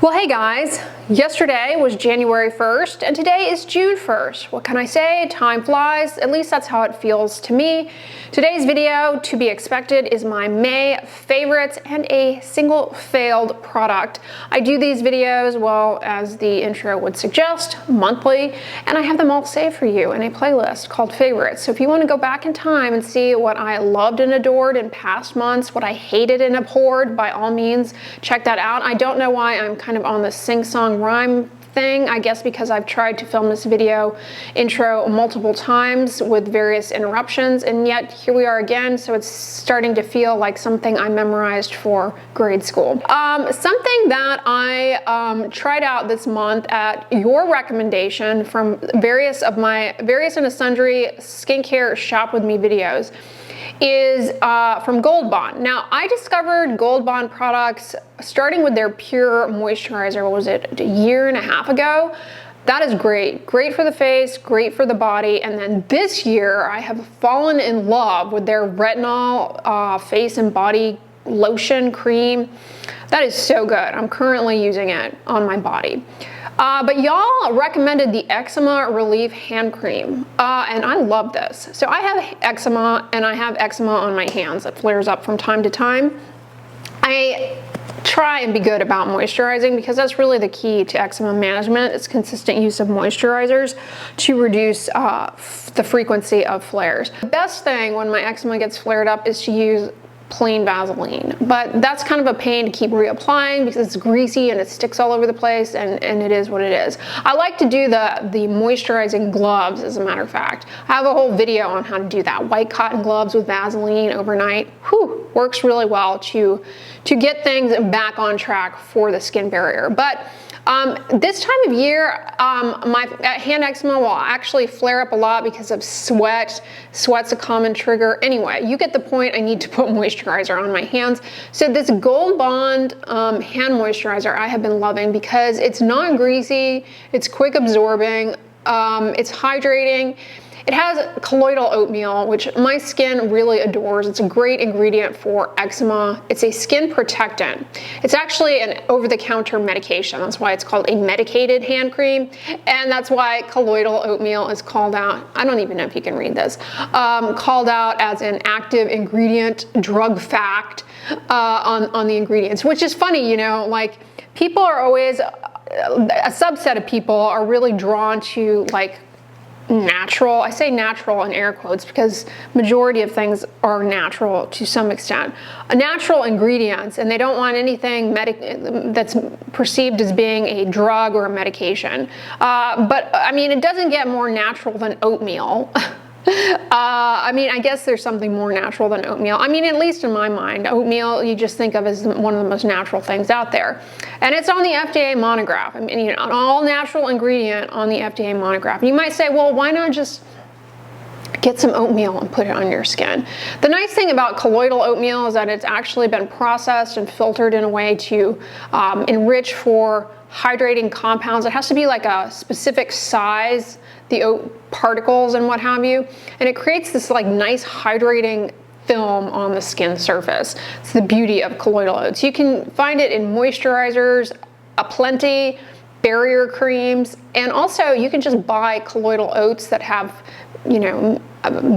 Well, hey guys, yesterday was January 1st and today is June 1st. What can I say? Time flies. At least that's how it feels to me. Today's video, to be expected, is my May favorites and a single failed product. I do these videos, well, as the intro would suggest, monthly, and I have them all saved for you in a playlist called favorites. So if you want to go back in time and see what I loved and adored in past months, what I hated and abhorred, by all means, check that out. I don't know why I'm kind of on the sing-song rhyme thing, I guess because I've tried to film this video intro multiple times with various interruptions, and yet here we are again, so it's starting to feel like something I memorized for grade school. Something that I tried out this month at your recommendation from various and sundry skincare shop with me videos is from Gold Bond. Now, I discovered Gold Bond products starting with their Pure Moisturizer, what was it, a year and a half ago? That is great. Great for the face, great for the body. And then this year, I have fallen in love with their Retinol face and body lotion cream. That is so good. I'm currently using it on my body. But y'all recommended the Eczema Relief Hand Cream, and I love this. So I have eczema, and I have eczema on my hands that flares up from time to time. I try and be good about moisturizing because that's really the key to eczema management. It's consistent use of moisturizers to reduce the frequency of flares. The best thing when my eczema gets flared up is to use plain Vaseline, but that's kind of a pain to keep reapplying because it's greasy and it sticks all over the place, and it is what it is. I like to do the moisturizing gloves, as a matter of fact. I have a whole video on how to do that. White cotton gloves with Vaseline overnight. Whew, works really well to get things back on track for the skin barrier. But this time of year, my hand eczema will actually flare up a lot because of sweat. Sweat's a common trigger. Anyway, you get the point. I need to put moisturizer on my hands. So this Gold Bond hand moisturizer I have been loving because it's not greasy, it's quick absorbing, it's hydrating. It has colloidal oatmeal, which my skin really adores. It's a great ingredient for eczema. It's a skin protectant. It's actually an over-the-counter medication. That's why it's called a medicated hand cream. And that's why colloidal oatmeal is called out, I don't even know if you can read this, called out as an active ingredient, drug fact on the ingredients, which is funny, you know, like people are always, a subset of people are really drawn to like natural, I say natural in air quotes because majority of things are natural to some extent, natural ingredients, and they don't want anything that's perceived as being a drug or a medication. But I mean, it doesn't get more natural than oatmeal. I mean, I guess there's something more natural than oatmeal. I mean, at least in my mind, oatmeal you just think of as one of the most natural things out there. And it's on the FDA monograph. I mean, you know, an all natural ingredient on the FDA monograph. You might say, well, why not just get some oatmeal and put it on your skin? The nice thing about colloidal oatmeal is that it's actually been processed and filtered in a way to enrich for hydrating compounds. It has to be like a specific size, the oat particles and what have you, and it creates this like nice hydrating film on the skin surface. It's the beauty of colloidal oats. You can find it in moisturizers aplenty, barrier creams, and also you can just buy colloidal oats that have, you know,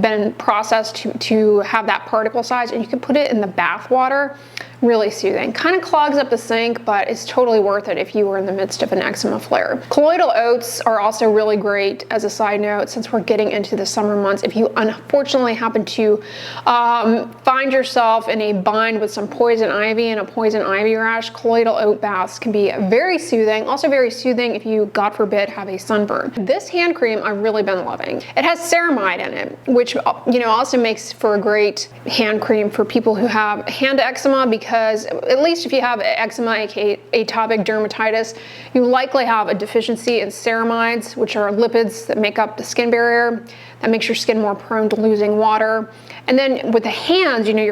been processed to have that particle size, and you can put it in the bath water. Really soothing. Kind of clogs up the sink, but it's totally worth it if you were in the midst of an eczema flare. Colloidal oats are also really great, as a side note, since we're getting into the summer months. If you unfortunately happen to find yourself in a bind with some poison ivy and a poison ivy rash, colloidal oat baths can be very soothing. Also very soothing if you, God forbid, have a sunburn. This hand cream I've really been loving. It has ceramide in it, which, you know, also makes for a great hand cream for people who have hand eczema, because at least if you have eczema, aka atopic dermatitis, you likely have a deficiency in ceramides, which are lipids that make up the skin barrier. That makes your skin more prone to losing water. And then with the hands, you know,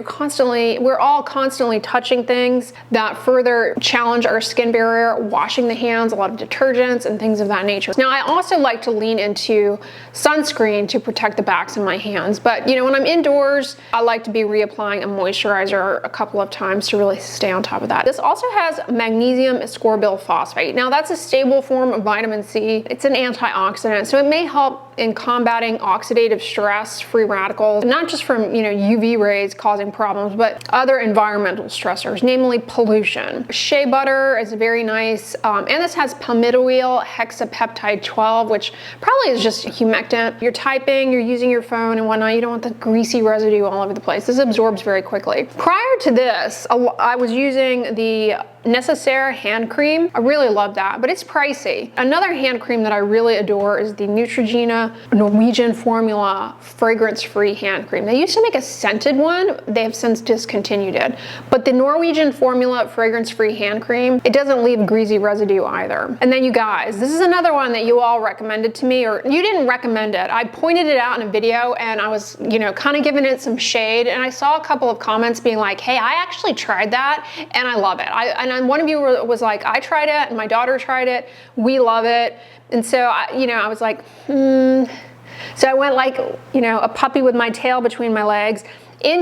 we're all constantly touching things that further challenge our skin barrier, washing the hands, a lot of detergents and things of that nature. Now, I also like to lean into sunscreen to protect the backs of my hands. But, you know, when I'm indoors, I like to be reapplying a moisturizer a couple of times to really stay on top of that. This also has magnesium ascorbyl phosphate. Now that's a stable form of vitamin C. It's an antioxidant, so it may help in combating oxidative stress, free radicals, not just from UV rays causing problems, but other environmental stressors, namely pollution. Shea butter is very nice, and this has palmitoyl hexapeptide 12, which probably is just humectant. You're typing, you're using your phone and whatnot, you don't want the greasy residue all over the place. This absorbs very quickly. Prior to this, I was using the Necessaire hand cream. I really love that, but it's pricey. Another hand cream that I really adore is the Neutrogena Norwegian Formula fragrance-free hand cream. They used to make a scented one. They have since discontinued it. But the Norwegian Formula fragrance-free hand cream, it doesn't leave greasy residue either. And then you guys, this is another one that you all recommended to me, or you didn't recommend it. I pointed it out in a video and I was, kind of giving it some shade, and I saw a couple of comments being like, hey, I actually tried that and I love it. And one of you was like, I tried it and my daughter tried it. We love it. And so, I was like, So I went like, a puppy with my tail between my legs I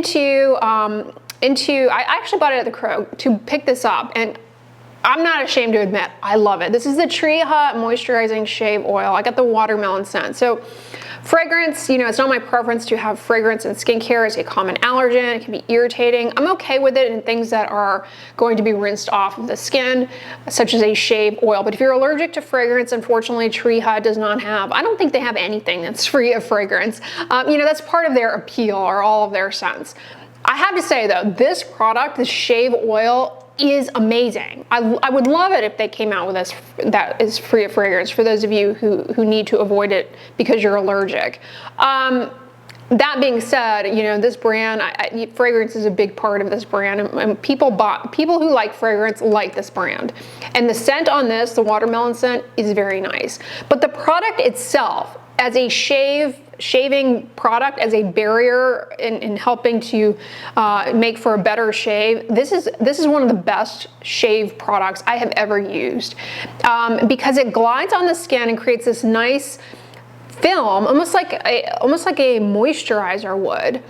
actually bought it at the Krog to pick this up, and I'm not ashamed to admit, I love it. This is the Tree Hut Moisturizing Shave Oil. I got the watermelon scent. So fragrance, it's not my preference to have fragrance in skincare. It's a common allergen. It can be irritating. I'm okay with it in things that are going to be rinsed off of the skin, such as a shave oil. But if you're allergic to fragrance, unfortunately, Tree Hut does not have, I don't think they have anything that's free of fragrance. That's part of their appeal, or all of their scents. I have to say though, this product, the shave oil, is amazing. I would love it if they came out with this that is free of fragrance for those of you who need to avoid it because you're allergic. That being said, this brand, fragrance is a big part of this brand, and people who like fragrance like this brand. And the scent on this, the watermelon scent, is very nice. But the product itself, as a shaving product, as a barrier in helping to make for a better shave, this is one of the best shave products I have ever used, because it glides on the skin and creates this nice film, almost like a moisturizer would.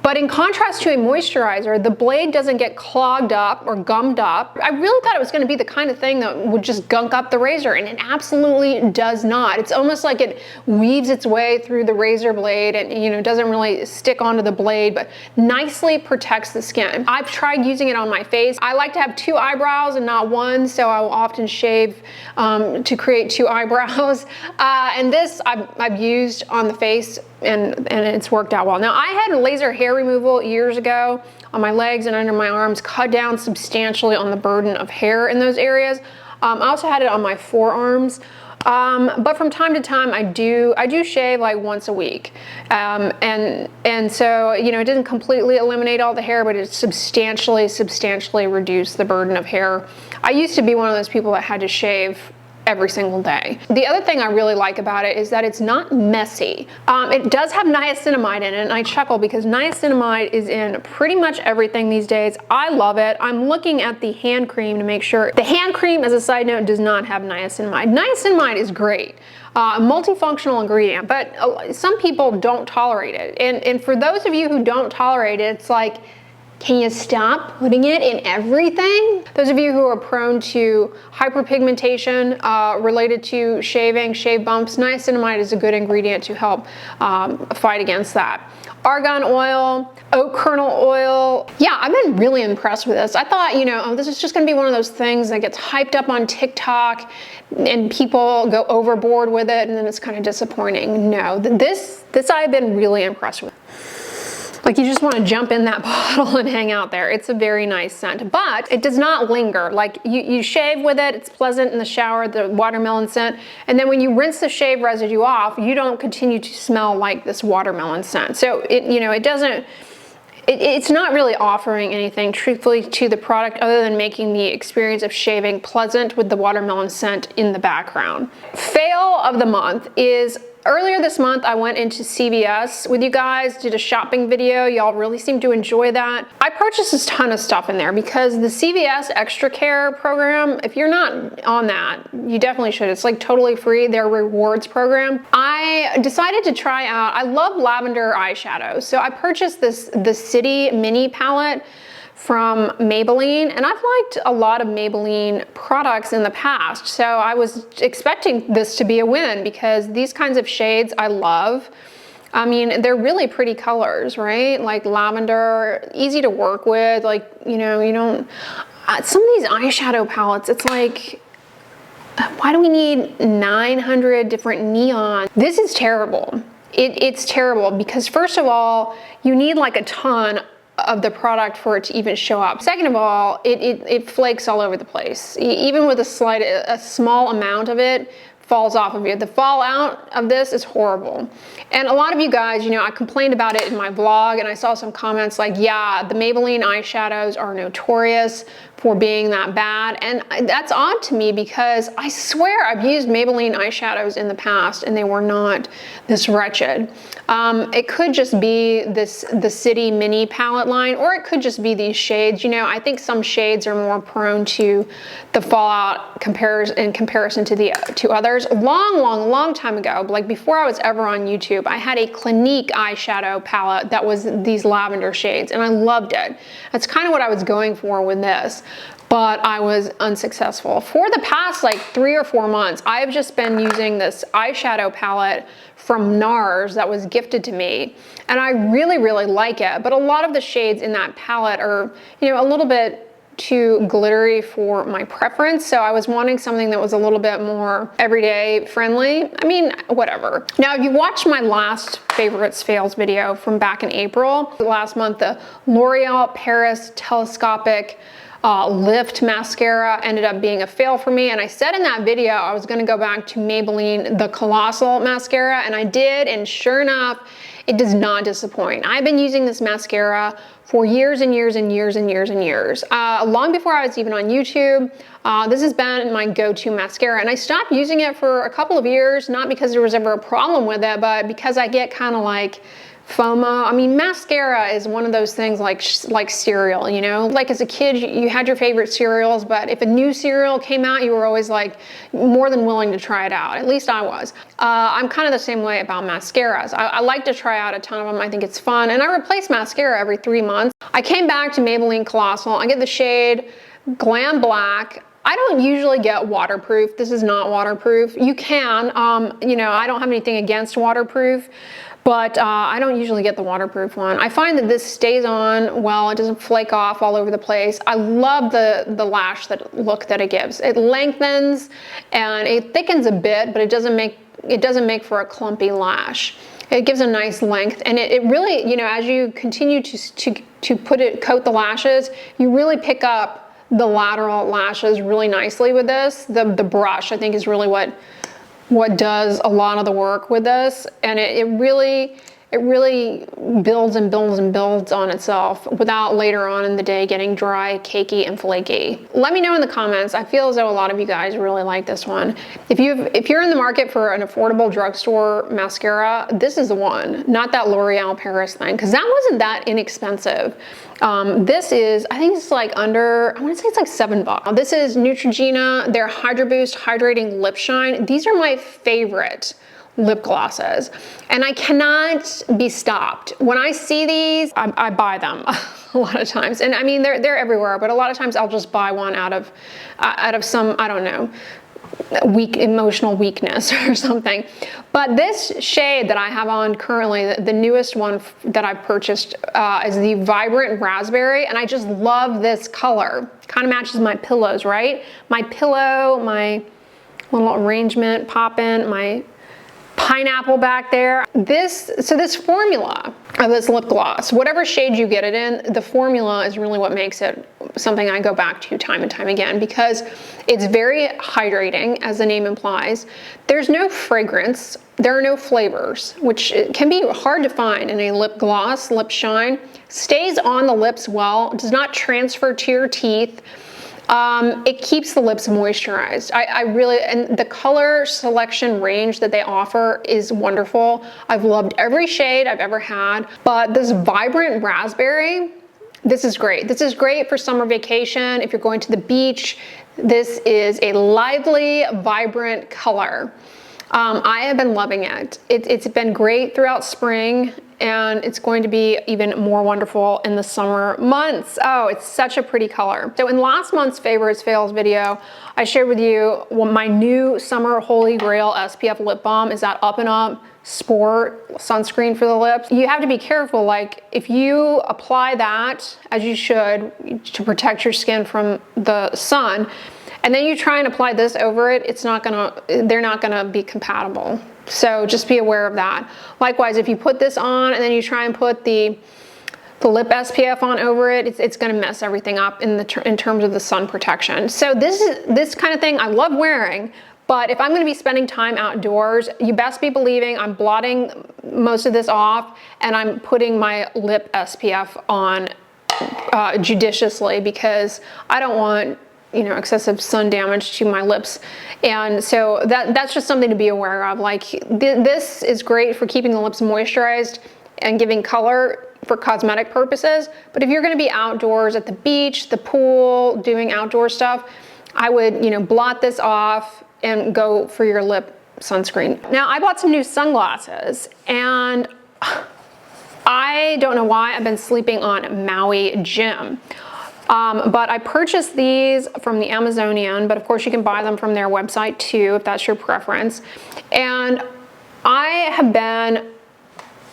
But in contrast to a moisturizer, the blade doesn't get clogged up or gummed up. I really thought it was going to be the kind of thing that would just gunk up the razor, and it absolutely does not. It's almost like it weaves its way through the razor blade and doesn't really stick onto the blade, but nicely protects the skin. I've tried using it on my face. I like to have 2 eyebrows and not one, so I will often shave to create 2 eyebrows. And this I've used on the face, and it's worked out well. Now, I had laser hair removal years ago on my legs and under my arms, cut down substantially on the burden of hair in those areas. I also had it on my forearms. But from time to time, I do shave like once a week. And so, it didn't completely eliminate all the hair, but it substantially reduced the burden of hair. I used to be one of those people that had to shave every single day. The other thing I really like about it is that it's not messy. It does have niacinamide in it, and I chuckle because niacinamide is in pretty much everything these days. I love it. I'm looking at the hand cream to make sure. The hand cream, as a side note, does not have niacinamide. Niacinamide is great. A multifunctional ingredient, but some people don't tolerate it. And for those of you who don't tolerate it, it's like, can you stop putting it in everything? Those of you who are prone to hyperpigmentation related to shaving, shave bumps, niacinamide is a good ingredient to help fight against that. Argan oil, oat kernel oil. Yeah, I've been really impressed with this. I thought, this is just gonna be one of those things that gets hyped up on TikTok and people go overboard with it, and then it's kind of disappointing. No, this I've been really impressed with. Like, you just want to jump in that bottle and hang out there. It's a very nice scent, but it does not linger. Like, you shave with it, it's pleasant in the shower, the watermelon scent, and then when you rinse the shave residue off, you don't continue to smell like this watermelon scent. So it's not really offering anything truthfully to the product other than making the experience of shaving pleasant with the watermelon scent in the background. Fail of the month is, earlier this month, I went into CVS with you guys, did a shopping video. Y'all really seem to enjoy that. I purchased a ton of stuff in there because the CVS Extra Care program, if you're not on that, you definitely should. It's like totally free, their rewards program. I decided to try out, I love lavender eyeshadow. So I purchased the City Mini palette from Maybelline, and I've liked a lot of Maybelline products in the past, so I was expecting this to be a win because these kinds of shades I love. I mean, they're really pretty colors, right? Like lavender, easy to work with, like, you know, you don't, some of these eyeshadow palettes, it's like, why do we need 900 different neon? This is terrible. It's terrible because first of all, you need like a ton of the product for it to even show up. Second of all, it flakes all over the place. Even with a small amount of it falls off of you. The fallout of this is horrible. And a lot of you guys, you know, I complained about it in my vlog and I saw some comments like, yeah, the Maybelline eyeshadows are notorious for being that bad. And that's odd to me because I swear I've used Maybelline eyeshadows in the past and they were not this wretched. It could just be the City Mini palette line, or it could just be these shades. You know, I think some shades are more prone to the fallout in comparison to others. Long time ago, like before I was ever on YouTube, I had a Clinique eyeshadow palette that was these lavender shades and I loved it. That's kind of what I was going for with this, but I was unsuccessful. For the past like 3 or 4 months, I've just been using this eyeshadow palette from NARS that was gifted to me, and I really like it, but a lot of the shades in that palette are, you know, a little bit too glittery for my preference, so I was wanting something that was a little bit more everyday friendly. I mean, whatever. Now, if you watched my last favorites fails video from back in April, last month, the L'Oreal Paris Telescopic Lift mascara ended up being a fail for me, and I said in that video I was going to go back to Maybelline the Colossal mascara, and I did, and sure enough, it does not disappoint. I've been using this mascara for years and years and years and years and years. Long before I was even on YouTube, this has been my go-to mascara, and I stopped using it for a couple of years, not because there was ever a problem with it, but because I get kind of like FOMO. I mean, mascara is one of those things like cereal, you know? Like as a kid, you had your favorite cereals, but if a new cereal came out, you were always like more than willing to try it out. At least I was. I'm kind of the same way about mascaras. I like to try out a ton of them. I think it's fun. And I replace mascara every 3 months. I came back to Maybelline Colossal. I get the shade Glam Black. I don't usually get waterproof. This is not waterproof. You can, you know, I don't have anything against waterproof, but I don't usually get the waterproof one. I find that this stays on well, it doesn't flake off all over the place. I love the lash look that it gives. It lengthens and it thickens a bit, but it doesn't make for a clumpy lash. It gives a nice length, and it really, you know, as you continue to coat the lashes, you really pick up the lateral lashes really nicely with this. The brush, I think, is really what does a lot of the work with this, and it really builds and builds and builds on itself without later on in the day getting dry, cakey, and flaky. Let me know in the comments. I feel as though a lot of you guys really like this one. If you're in the market for an affordable drugstore mascara, this is the one, not that L'Oreal Paris thing, because that wasn't that inexpensive. This is, I think it's like under, I want to say it's like $7. This is Neutrogena, their Hydro Boost Hydrating Lip Shine. These are my favorite lip glosses, and I cannot be stopped. When I see these, I buy them a lot of times, and I mean they're everywhere, but a lot of times I'll just buy one out of some, I don't know, emotional weakness or something. But this shade that I have on currently, the newest one that I've purchased, is the Vibrant Raspberry, and I just love this color. Kind of matches my pillows, right? My pillow, my little arrangement, pop-in, my pineapple back there. So this formula of this lip gloss, whatever shade you get it in, the formula is really what makes it something I go back to time and time again, because it's very hydrating, as the name implies. There's no fragrance, there are no flavors, which can be hard to find in a lip gloss, lip shine. Stays on the lips well, does not transfer to your teeth. It keeps the lips moisturized. I really, and the color selection range that they offer is wonderful. I've loved every shade I've ever had, but this Vibrant Raspberry, this is great. This is great for summer vacation. If you're going to the beach, this is a lively, vibrant color. I have been loving it. It's been great throughout spring and it's going to be even more wonderful in the summer months. Oh, it's such a pretty color. So in last month's favorites fails video, I shared with you my new summer holy grail SPF lip balm is that Up and Up Sport sunscreen for the lips. You have to be careful, like if you apply that, as you should, to protect your skin from the sun, and then you try and apply this over it, they're not gonna be compatible. So just be aware of that. Likewise, if you put this on and then you try and put the lip SPF on over it, it's gonna mess everything up in terms of the sun protection. So this kind of thing I love wearing, but if I'm gonna be spending time outdoors, you best be believing I'm blotting most of this off and I'm putting my lip SPF on judiciously, because I don't want excessive sun damage to my lips. And so that's just something to be aware of. Like this is great for keeping the lips moisturized and giving color for cosmetic purposes. But if you're gonna be outdoors at the beach, the pool, doing outdoor stuff, I would, blot this off and go for your lip sunscreen. Now I bought some new sunglasses and I don't know why I've been sleeping on Maui Jim. But I purchased these from the Amazonian, but of course you can buy them from their website too, if that's your preference. And I have been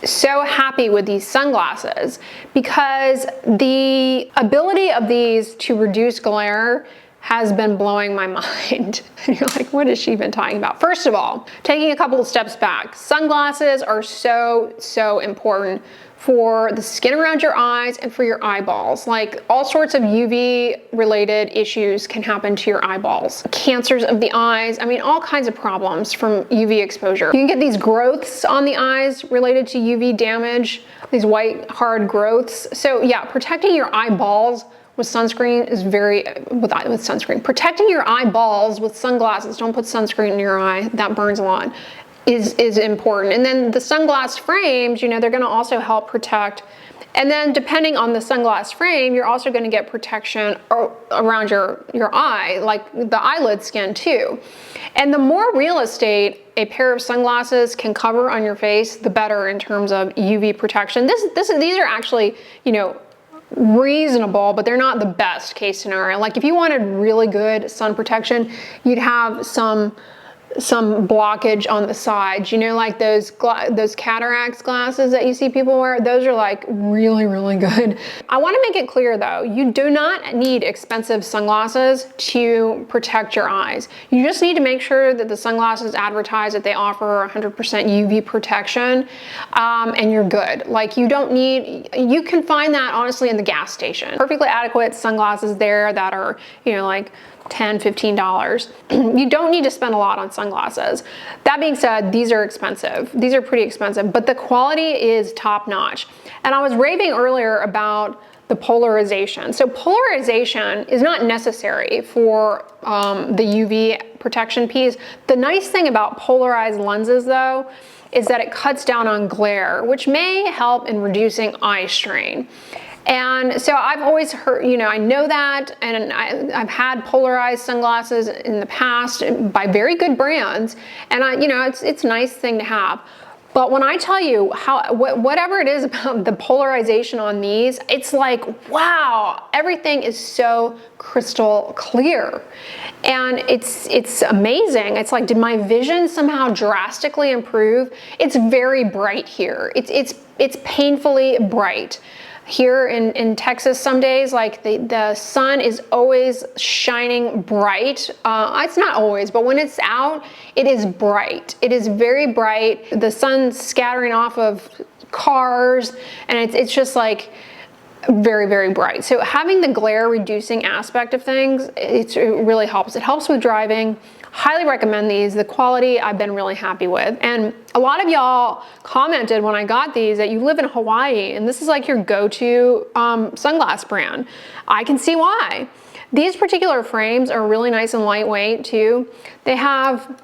so happy with these sunglasses because the ability of these to reduce glare has been blowing my mind. And you're like, what is she even talking about? First of all, taking a couple of steps back, sunglasses are so important for the skin around your eyes and for your eyeballs. Like all sorts of UV related issues can happen to your eyeballs. Cancers of the eyes, I mean, all kinds of problems from UV exposure. You can get these growths on the eyes related to UV damage, these white hard growths. So yeah, protecting your eyeballs with sunscreen is with sunscreen. Protecting your eyeballs with sunglasses, don't put sunscreen in your eye, that burns a lot, is important. And then the sunglass frames, they're gonna also help protect. And then depending on the sunglass frame, you're also gonna get protection around your eye, like the eyelid skin too. And the more real estate a pair of sunglasses can cover on your face, the better in terms of UV protection. These are actually, reasonable, but they're not the best case scenario. Like if you wanted really good sun protection, you'd have some blockage on the sides, like those cataracts glasses that you see people wear. Those are like really good. I want to make it clear though, you do not need expensive sunglasses to protect your eyes. You just need to make sure that the sunglasses advertise that they offer 100% UV protection, and you're good. Like you can find that honestly in the gas station. Perfectly adequate sunglasses there that are, like $10, $15. You don't need to spend a lot on sunglasses. That being said, these are expensive. These are pretty expensive, but the quality is top notch. And I was raving earlier about the polarization. So polarization is not necessary for the UV protection piece. The nice thing about polarized lenses though, is that it cuts down on glare, which may help in reducing eye strain. And so I've always heard, I know that, and I've had polarized sunglasses in the past by very good brands, and it's a nice thing to have. But when I tell you whatever it is about the polarization on these, it's like, wow, everything is so crystal clear. And it's amazing. It's like, did my vision somehow drastically improve? It's very bright here. It's painfully bright. Here in Texas, some days, like the sun is always shining bright. It's not always, but when it's out, it is bright. It is very bright. The sun's scattering off of cars, and it's just like very bright. So having the glare reducing aspect of things, it really helps. It helps with driving. Highly recommend these. The quality I've been really happy with. And a lot of y'all commented when I got these that you live in Hawaii and this is like your go-to sunglass brand. I can see why. These particular frames are really nice and lightweight too. They have,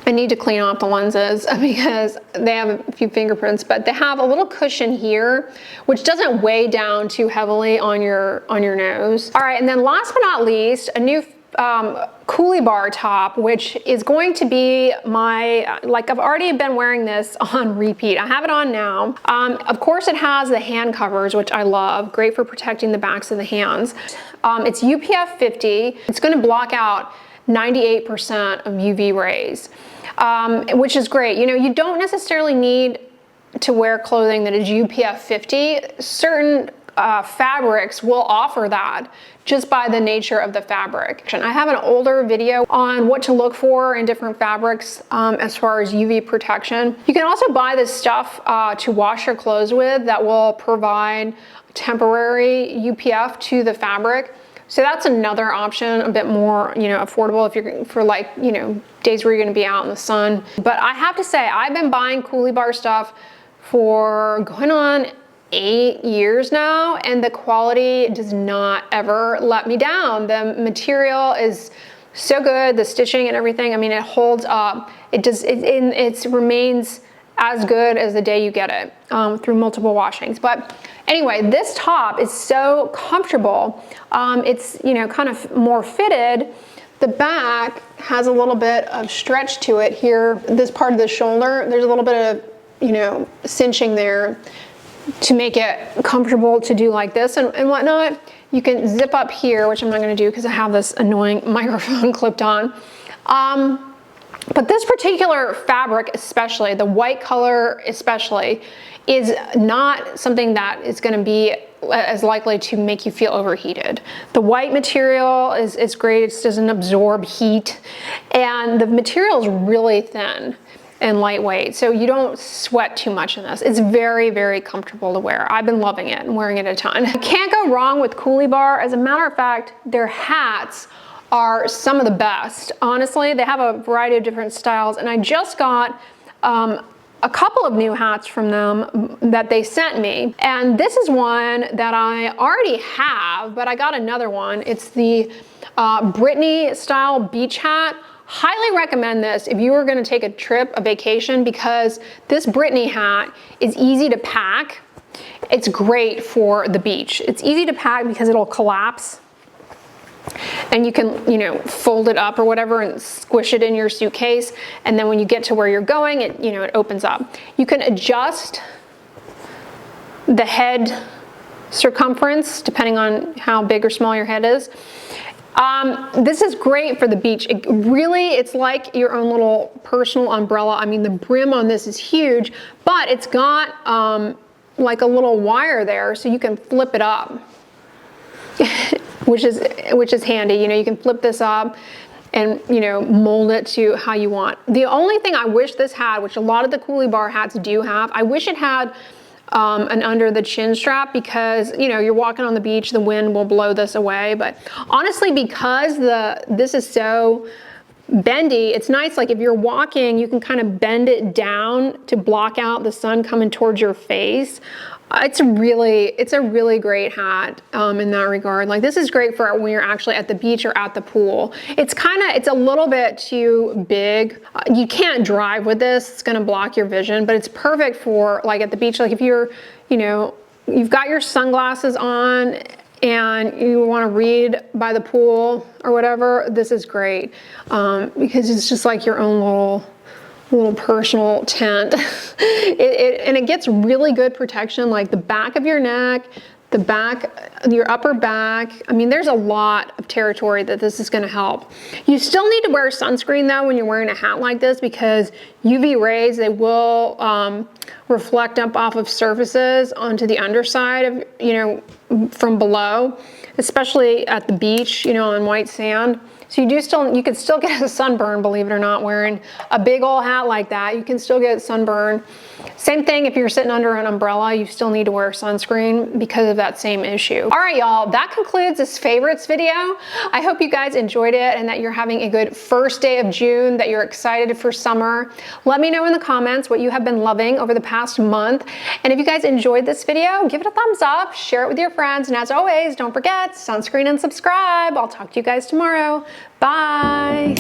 I need to clean off the lenses because they have a few fingerprints, but they have a little cushion here, which doesn't weigh down too heavily on your nose. All right, and then last but not least, a new Coolibar top, which is going to be my, like I've already been wearing this on repeat. I have it on now. Of course it has the hand covers, which I love. Great for protecting the backs of the hands. It's UPF 50. It's gonna block out 98% of UV rays, which is great. You know, you don't necessarily need to wear clothing that is UPF 50. Certain fabrics will offer that just by the nature of the fabric. I have an older video on what to look for in different fabrics as far as UV protection. You can also buy this stuff to wash your clothes with that will provide temporary UPF to the fabric. So that's another option, a bit more, you know, affordable if you're for like, you know, days where you're gonna be out in the sun. But I have to say, I've been buying Coolibar stuff for going on 8 years now, and the quality does not ever let me down. The material is so good, the stitching and everything. I mean, it holds up. It remains as good as the day you get it through multiple washings. But anyway, this top is so comfortable. It's, you know, kind of more fitted. The back has a little bit of stretch to it here. This part of the shoulder, there's a little bit of, you know, cinching there to make it comfortable to do like this and whatnot. You can zip up here, which I'm not gonna do because I have this annoying microphone clipped on. But this particular fabric, especially, the white color especially, is not something that is gonna be as likely to make you feel overheated. The white material is great, it doesn't absorb heat, and the material is really thin and lightweight, so you don't sweat too much in this. It's very, very comfortable to wear. I've been loving it and wearing it a ton. You can't go wrong with Coolibar. As a matter of fact, their hats are some of the best. Honestly, they have a variety of different styles, and I just got a couple of new hats from them that they sent me. And this is one that I already have, but I got another one. It's the Brittany style beach hat. Highly recommend this if you are gonna take a trip, a vacation, because this Brittany hat is easy to pack. It's great for the beach. It's easy to pack because it'll collapse and you can, you know, fold it up or whatever and squish it in your suitcase. And then when you get to where you're going, it, you know, it opens up. You can adjust the head circumference depending on how big or small your head is. This is great for the beach. It's like your own little personal umbrella. I mean, the brim on this is huge, but it's got like a little wire there so you can flip it up, which is handy. You know, you can flip this up and, you know, mold it to how you want. The only thing I wish this had, which a lot of the Coolibar hats do have, I wish it had an under the chin strap, because, you know, you're walking on the beach, the wind will blow this away. But honestly, because this is so bendy, it's nice, like if you're walking, you can kind of bend it down to block out the sun coming towards your face. It's a really great hat in that regard. Like, this is great for when you're actually at the beach or at the pool. It's a little bit too big. You can't drive with this, it's gonna block your vision, but it's perfect for like at the beach. Like if you're, you know, you've got your sunglasses on and you wanna read by the pool or whatever, this is great because it's just like your own little personal tent. And it gets really good protection, like the back of your neck, the back, your upper back. I mean, there's a lot of territory that this is gonna help. You still need to wear sunscreen though when you're wearing a hat like this, because UV rays, they will reflect up off of surfaces onto the underside of, you know, from below, especially at the beach, you know, on white sand. So you could still get a sunburn, believe it or not, wearing a big old hat like that. You can still get sunburn. Same thing if you're sitting under an umbrella, you still need to wear sunscreen because of that same issue. All right, y'all, that concludes this favorites video. I hope you guys enjoyed it and that you're having a good first day of June, that you're excited for summer. Let me know in the comments what you have been loving over the past month. And if you guys enjoyed this video, give it a thumbs up, share it with your friends. And as always, don't forget, sunscreen and subscribe. I'll talk to you guys tomorrow. Bye.